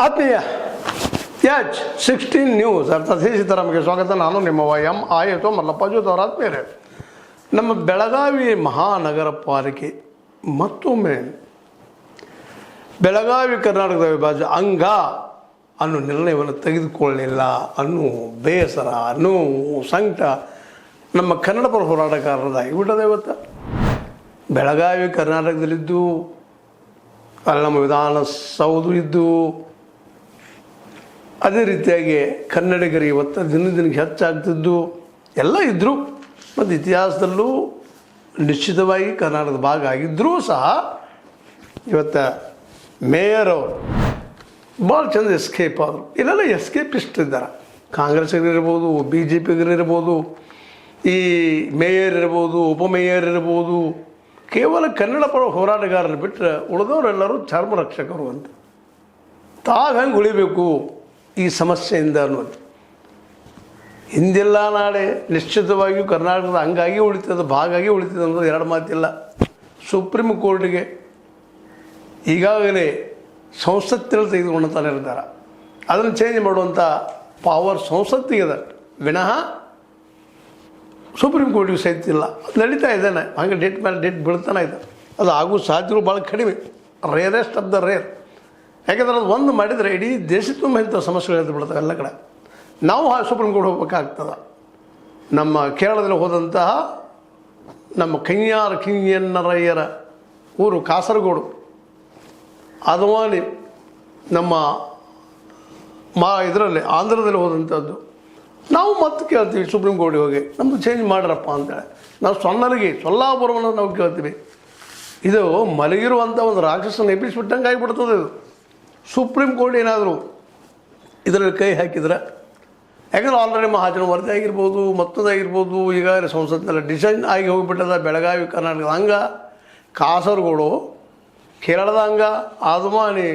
ಆತ್ಮೀಯ ಯಾಚ್ 16 ನ್ಯೂಸ್ ಅರ್ಥಾತ್ ಸೀತಾರಾಮ್ಗೆ ಸ್ವಾಗತ. ನಾನು ನಿಮ್ಮ ಎಂ ಆಯಿತು ಮಲ್ಲಪ್ಪ ಜೋತವರ ಆತ್ಮೀಯರೇ, ನಮ್ಮ ಬೆಳಗಾವಿ ಮಹಾನಗರ ಪಾಲಿಕೆ ಮತ್ತೊಮ್ಮೆ ಬೆಳಗಾವಿ ಕರ್ನಾಟಕದ ವಿಭಾಜ್ಯ ಅಂಗ ಅನ್ನೋ ನಿರ್ಣಯವನ್ನು ತೆಗೆದುಕೊಳ್ಳಲಿಲ್ಲ ಅನ್ನೋ ಬೇಸರ, ನೋವು, ಸಂಕಟ ನಮ್ಮ ಕನ್ನಡ ಪರ ಹೋರಾಟಗಾರರದಾಗಿ ಬಿಟ್ಟದೆ. ಇವತ್ತು ಬೆಳಗಾವಿ ಕರ್ನಾಟಕದಲ್ಲಿದ್ದು ಅಲ್ಲಿ ನಮ್ಮ ವಿಧಾನಸೌಧ ಇದ್ದು, ಅದೇ ರೀತಿಯಾಗಿ ಕನ್ನಡಿಗರಿಗೆ ಇವತ್ತು ದಿನಕ್ಕೆ ಹೆಚ್ಚಾಗ್ತಿದ್ದು ಎಲ್ಲ ಇದ್ದರು. ಮತ್ತು ಇತಿಹಾಸದಲ್ಲೂ ನಿಶ್ಚಿತವಾಗಿ ಕರ್ನಾಟಕದ ಭಾಗ ಆಗಿದ್ದರೂ ಸಹ ಇವತ್ತು ಮೇಯರ್ ಅವರು ಭಾಳ ಚಂದ ಎಸ್ಕೇಪ್ ಆದರು. ಇಲ್ಲೆಲ್ಲ ಎಸ್ಕೇಪಿಸ್ಟ್ ಇದ್ದಾರೆ. ಕಾಂಗ್ರೆಸ್ಸಿಗಿರ್ಬೋದು, ಬಿ ಜೆ ಪಿಗಿರ್ಬೋದು, ಈ ಮೇಯರ್ ಇರ್ಬೋದು, ಉಪಮೇಯರ್ ಇರ್ಬೋದು, ಕೇವಲ ಕನ್ನಡ ಪರ ಹೋರಾಟಗಾರರು ಬಿಟ್ಟರೆ ಉಳಿದವರೆಲ್ಲರೂ ಚರ್ಮ ರಕ್ಷಕರು ಅಂತ. ತಾವು ಹೆಂಗೆ ಉಳಿಬೇಕು ಈ ಸಮಸ್ಯೆಯಿಂದ ಅನ್ನೋದು. ಹಿಂದೆಲ್ಲ ನಾಳೆ ನಿಶ್ಚಿತವಾಗಿಯೂ ಕರ್ನಾಟಕದ ಹಂಗಾಗಿ ಉಳಿತದ, ಭಾಗಾಗಿ ಉಳಿತದೆ ಅನ್ನೋದು ಎರಡು ಮಾತಿಲ್ಲ. ಸುಪ್ರೀಂ ಕೋರ್ಟಿಗೆ ಈಗಾಗಲೇ ಸಂಸತ್ತಿನಲ್ಲಿ ತೆಗೆದುಕೊಂಡು ನಿರ್ಧಾರ, ಅದನ್ನು ಚೇಂಜ್ ಮಾಡುವಂಥ ಪವರ್ ಸಂಸತ್ತಿಗಿದೆ ವಿನಃ ಸುಪ್ರೀಂ ಕೋರ್ಟಿಗೆ ಸಹಿತ ಇಲ್ಲ. ಅದು ನಡೀತಾ ಇದ್ದಾನೆ, ಹಾಗೆ ಡೇಟ್ ಮೇಲೆ ಡೇಟ್ ಬೀಳ್ತಾನೆ ಇದೆ. ಅದು ಆಗೋ ಸಾಧ್ಯಗಳು ಭಾಳ ಕಡಿಮೆ, ರೇರೆಸ್ಟ್ ಆಫ್ ದ ರೇರ್. ಯಾಕೆಂದ್ರೆ ಅದು ಒಂದು ಮಾಡಿದರೆ ಇಡೀ ದೇಶ ತುಂಬ ಇಂಥ ಸಮಸ್ಯೆಗಳು ಎದ್ದು ಬಿಡ್ತವೆ ಎಲ್ಲ ಕಡೆ. ನಾವು ಸುಪ್ರೀಂ ಕೋರ್ಟ್ ಹೋಗ್ಬೇಕಾಗ್ತದೆ. ನಮ್ಮ ಕೇರಳದಲ್ಲಿ ಹೋದಂತಹ ನಮ್ಮ ಕಿಂಗಣ್ಣರಯ್ಯರ ಊರು ಕಾಸರಗೋಡು, ಅದ್ವಾನಿ ನಮ್ಮ ಇದರಲ್ಲಿ ಆಂಧ್ರದಲ್ಲಿ ಹೋದಂಥದ್ದು. ನಾವು ಮತ್ತೆ ಕೇಳ್ತೀವಿ ಸುಪ್ರೀಂ ಕೋರ್ಟಿಗೆ ಹೋಗಿ ನಮ್ಮದು ಚೇಂಜ್ ಮಾಡಿರಪ್ಪ ಅಂತೇಳಿ. ನಾವು ಸೊಲ್ಲಾಪುರವನ್ನು ನಾವು ಕೇಳ್ತೀವಿ. ಇದು ಮಲಗಿರುವಂಥ ಒಂದು ರಾಕ್ಷಸನ ಎಬ್ಬಿಸ್ಬಿಟ್ಟಂಗೆ ಆಗಿಬಿಡ್ತದೆ. ಇದು ಸುಪ್ರೀಂ ಕೋರ್ಟ್ ಏನಾದರೂ ಇದರಲ್ಲಿ ಕೈ ಹಾಕಿದ್ರೆ, ಯಾಕಂದ್ರೆ ಆಲ್ರೆಡಿ ಮಹಾಜನ ವರದಿ ಆಗಿರ್ಬೋದು, ಮತ್ತೊಂದಾಗಿರ್ಬೋದು, ಈಗಾಗಲೇ ಸಂಸತ್ತಿನಲ್ಲಿ ಡಿಸೈನ್ ಆಗಿ ಹೋಗಿಬಿಟ್ಟದ. ಬೆಳಗಾವಿ ಕರ್ನಾಟಕದ ಅಂಗ, ಕಾಸರಗೋಡು ಕೇರಳದ ಅಂಗ, ಆದ್ವಾನಿ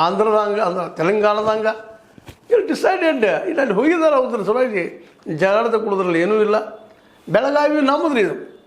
ಆಂಧ್ರದ ಅಂಗ, ಅಂದ್ರೆ ತೆಲಂಗಾಣದ ಅಂಗ. ಇಲ್ಲಿ ಡಿಸೈಡೆಡ್, ಇಲ್ಲಿ ಹೋಗಿದ್ದಾರೆ. ಅದ್ರ ಸಲುವಾಗಿ ಜಗಳದ ಕುಡಿದ್ರಲ್ಲಿ ಏನೂ ಇಲ್ಲ. ಬೆಳಗಾವಿ ನಮ್ಮದ್ರಿ ಇದು.